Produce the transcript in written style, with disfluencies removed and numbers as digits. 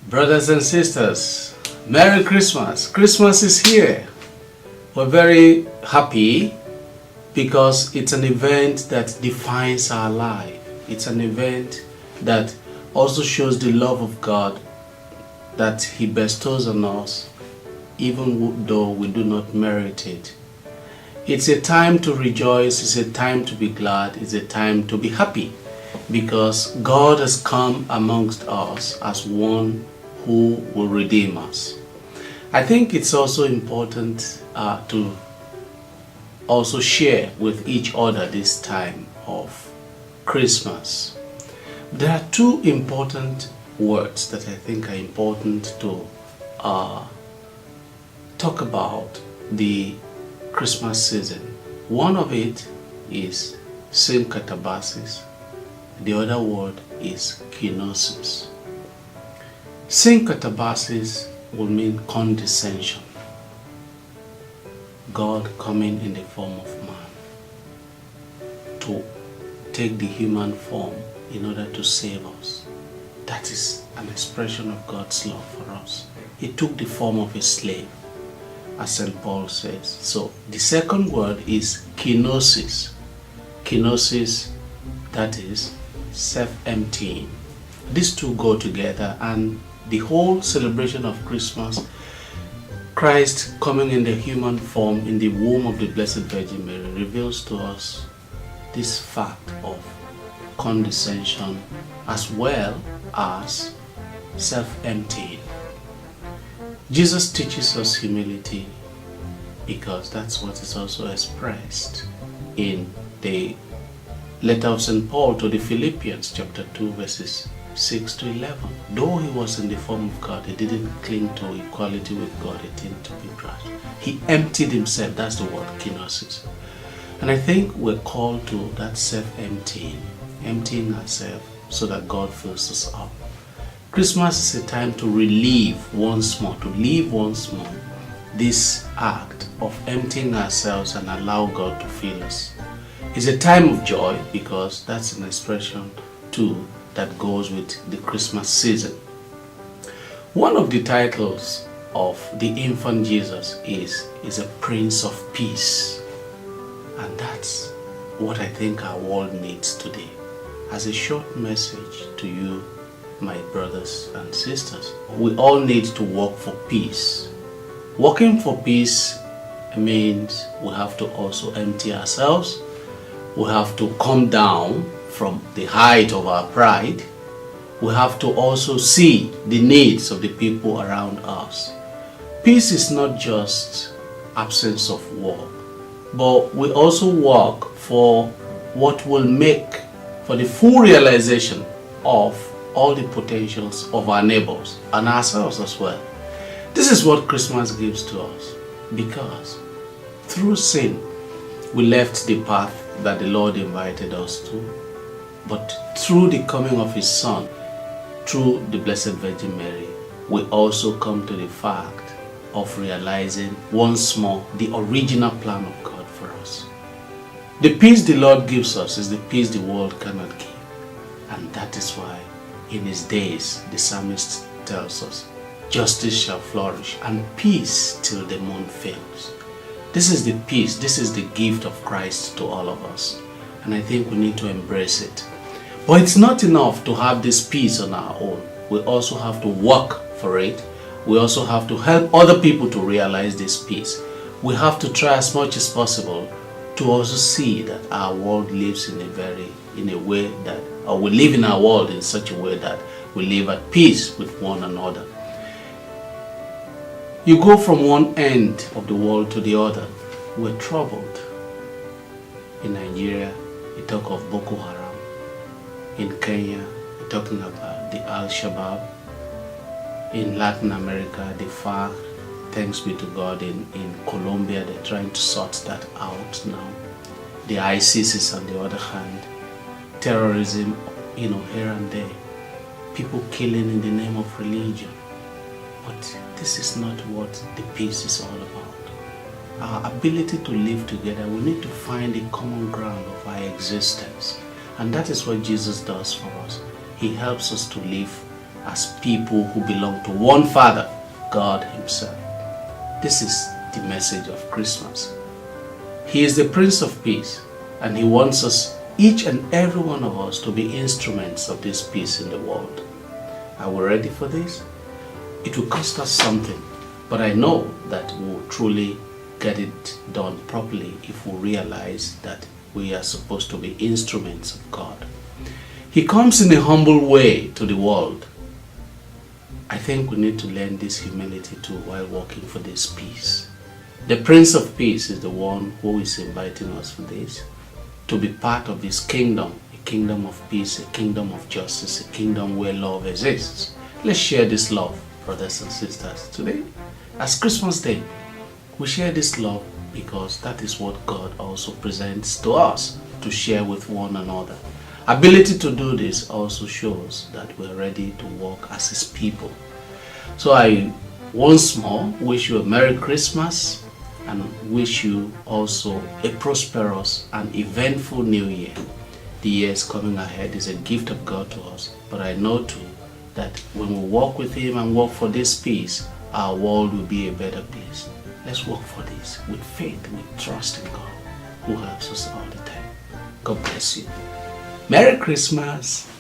Brothers and sisters, Merry Christmas! Christmas is here. We're very happy because it's an event that defines our life. It's an event that also shows the love of God that He bestows on us, even though we do not merit it. It's a time to rejoice, it's a time to be glad, it's a time to be happy because God has come amongst us as one who will redeem us. I think it's also important to also share with each other this time of Christmas. There are two important words that I think are important to talk about the Christmas season. One of it is synkatabasis. The other word is kenosis. Synkatabasis will mean condescension. God coming in the form of man to take the human form in order to save us. That is an expression of God's love for us. He took the form of a slave, as St. Paul says. So the second word is kenosis. Kenosis, that is self-emptying. These two go together, and the whole celebration of Christmas, Christ coming in the human form in the womb of the Blessed Virgin Mary, reveals to us this fact of condescension as well as self-emptying. Jesus teaches us humility because that's what is also expressed in the letter of St. Paul to the Philippians, chapter 2, verses 6 to 11. Though he was in the form of God, he didn't cling to equality with God, a thing to be grasped. He emptied himself. That's the word, kenosis. And I think we're called to that self-emptying, emptying ourselves so that God fills us up. Christmas is a time to relive once more, this act of emptying ourselves and allow God to fill us. It's a time of joy because that's an expression too that goes with the Christmas season. One of the titles of the infant Jesus is a Prince of Peace. And that's what I think our world needs today. As a short message to you, my brothers and sisters, we all need to work for peace. Working for peace means we have to also empty ourselves. We have to come down from the height of our pride. We have to also see the needs of the people around us. Peace is not just absence of war, but we also work for what will make for the full realization of all the potentials of our neighbors and ourselves as well. This is what Christmas gives to us because through sin we left the path that the Lord invited us to. But through the coming of His Son, through the Blessed Virgin Mary, we also come to the fact of realizing once more the original plan of God for us. The peace the Lord gives us is the peace the world cannot give. And that is why in His days, the psalmist tells us, justice shall flourish and peace till the moon fails. This is the peace, this is the gift of Christ to all of us. And I think we need to embrace it. But it's not enough to have this peace on our own. We also have to work for it. We also have to help other people to realize this peace. We have to try as much as possible to also see that our world lives in a way that, or we live in our world in such a way that we live at peace with one another. You go from one end of the world to the other. We're troubled. In Nigeria, you talk of Boko Haram. In Kenya, we're talking about the Al-Shabaab. In Latin America, the FARC. Thanks be to God, in Colombia, they're trying to sort that out now. The ISIS on the other hand. Terrorism, here and there. People killing in the name of religion. But this is not what the peace is all about. Our ability to live together, we need to find a common ground of our existence. And that is what Jesus does for us. He helps us to live as people who belong to one Father, God Himself. This is the message of Christmas. He is the Prince of Peace, and He wants us, each and every one of us, to be instruments of this peace in the world. Are we ready for this? It will cost us something, but I know that we will truly get it done properly if we realize that we are supposed to be instruments of God. He comes in a humble way to the world. I think we need to learn this humility too while working for this peace. The Prince of Peace is the one who is inviting us for this, to be part of His kingdom, a kingdom of peace, a kingdom of justice, a kingdom where love exists. Let's share this love, brothers and sisters. Today, as Christmas Day, we share this love because that is what God also presents to us to share with one another. Ability to do this also shows that we're ready to walk as His people. So I once more wish you a Merry Christmas and wish you also a prosperous and eventful New Year. The years coming ahead is a gift of God to us, but I know too that when we walk with Him and work for this peace, our world will be a better place. Let's work for this with faith, with trust in God, who helps us all the time. God bless you. Merry Christmas.